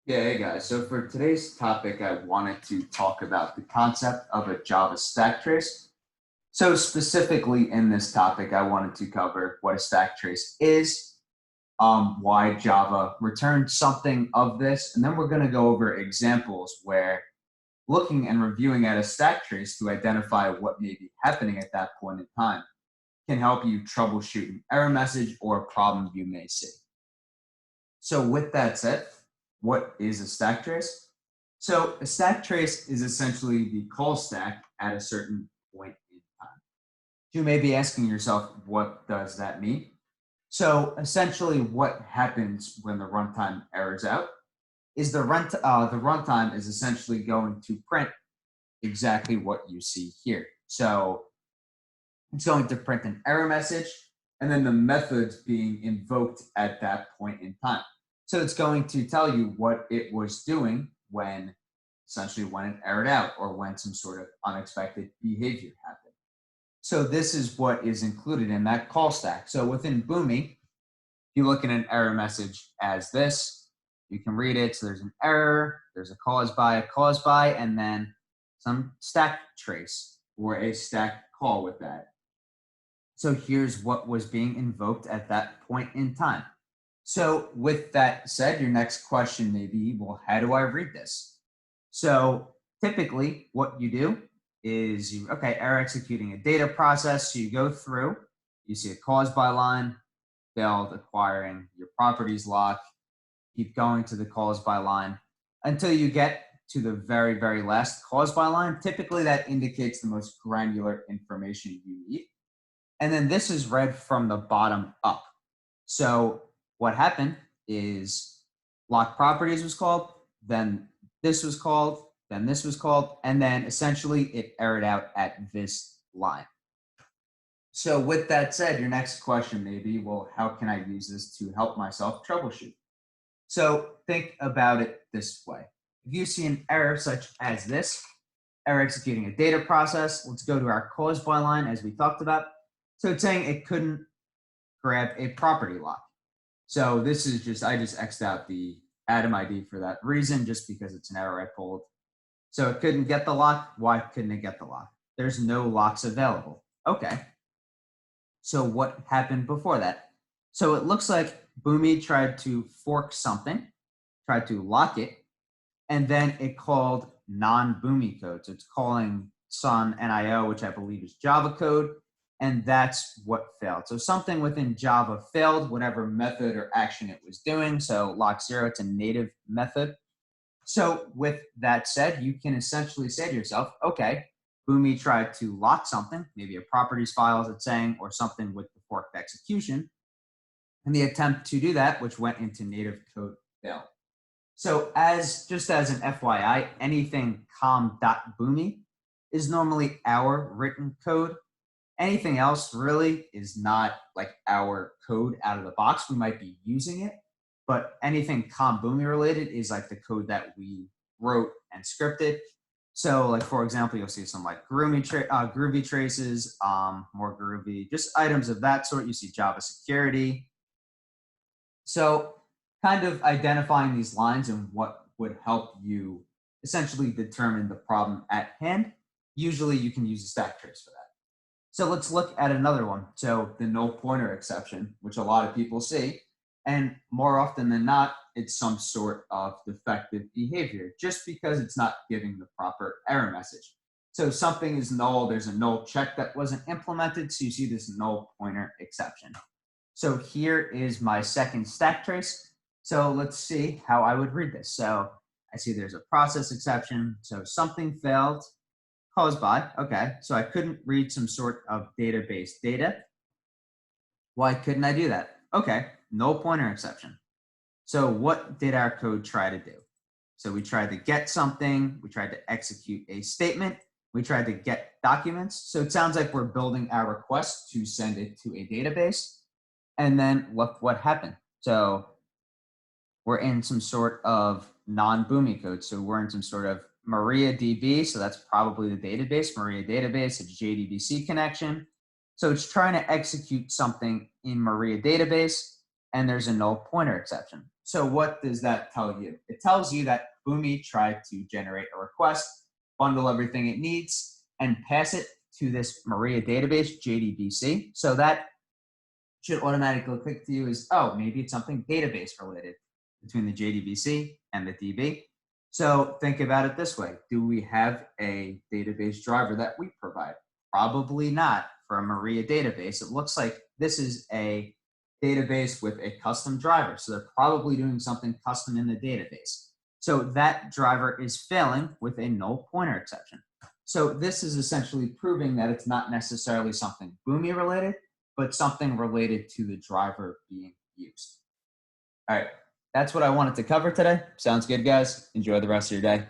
Yeah, hey guys. So for today's topic, I wanted to talk about the concept of a Java stack trace. So specifically in this topic, I wanted to cover what a stack trace is, why Java returned something of this, and then we're going to go over examples where looking and reviewing at a stack trace to identify what may be happening at that point in time can help you troubleshoot an error message or a problem you may see. So with that said, what is a stack trace? So a stack trace is essentially the call stack at a certain point in time. You may be asking yourself, what does that mean? So essentially what happens when the runtime errors out is the runtime is essentially going to print exactly what you see here. So it's going to print an error message and then the methods being invoked at that point in time. So it's going to tell you what it was doing when essentially when it errored out or when some sort of unexpected behavior happened. So this is what is included in that call stack. So within Boomi, if you look at an error message as this, you can read it. So there's an error, there's a cause by, and then some stack trace or a stack call with that. So here's what was being invoked at that point in time. So with that said, your next question may be, well, how do I read this? So typically what you do is error executing a data process. So you go through, you see a cause by line, failed acquiring your properties lock, keep going to the cause by line until you get to the very, very last cause by line. Typically that indicates the most granular information you need. And then this is read from the bottom up. So what happened is lock properties was called, then this was called, then this was called, and then essentially it errored out at this line. So with that said, your next question may be, well, how can I use this to help myself troubleshoot? So think about it this way. If you see an error such as this, error executing a data process, let's go to our cause by line as we talked about. So it's saying it couldn't grab a property lock. So this is just, I just X'd out the Atom ID for that reason, just because it's an error I pulled. So it couldn't get the lock. Why couldn't it get the lock? There's no locks available. Okay. So what happened before that? So it looks like Boomi tried to fork something, tried to lock it, and then it called non-Boomi code. So it's calling Sun NIO, which I believe is Java code, and that's what failed. So something within Java failed, whatever method or action it was doing. So lock zero, it's a native method. So with that said, you can essentially say to yourself, okay, Boomi tried to lock something, maybe a properties file as it's saying, or something with the forked execution. And the attempt to do that, which went into native code, failed. So just as an FYI, anything com.boomi is normally our written code. Anything else really is not like our code out of the box. We might be using it, but anything com.boomi related is like the code that we wrote and scripted. So like, for example, you'll see some like Groovy traces, more Groovy, just items of that sort. You see Java security. So kind of identifying these lines and what would help you essentially determine the problem at hand. Usually you can use a stack trace for that. So let's look at another one. So the null pointer exception, which a lot of people see, and more often than not, it's some sort of defective behavior just because it's not giving the proper error message. So something is null, there's a null check that wasn't implemented, so you see this null pointer exception. So here is my second stack trace. So let's see how I would read this. So I see there's a process exception. So something failed. Caused by, okay, so I couldn't read some sort of database data. Why couldn't I do that? Okay, null pointer exception. So what did our code try to do? So we tried to get something, we tried to execute a statement, we tried to get documents. So it sounds like we're building our request to send it to a database. And then look what happened. So we're in some sort of non-Boomi code. So we're in some sort of MariaDB, so that's probably the database, Maria database, it's JDBC connection. So it's trying to execute something in Maria database, and there's a null pointer exception. So what does that tell you? It tells you that Boomi tried to generate a request, bundle everything it needs, and pass it to this Maria database, JDBC. So that should automatically click to you as, oh, maybe it's something database related between the JDBC and the DB. So think about it this way. Do we have a database driver that we provide? Probably not for a Maria database. It looks like this is a database with a custom driver. So they're probably doing something custom in the database. So that driver is failing with a null pointer exception. So this is essentially proving that it's not necessarily something Boomi related, but something related to the driver being used. All right, that's what I wanted to cover today. Sounds good, guys. Enjoy the rest of your day.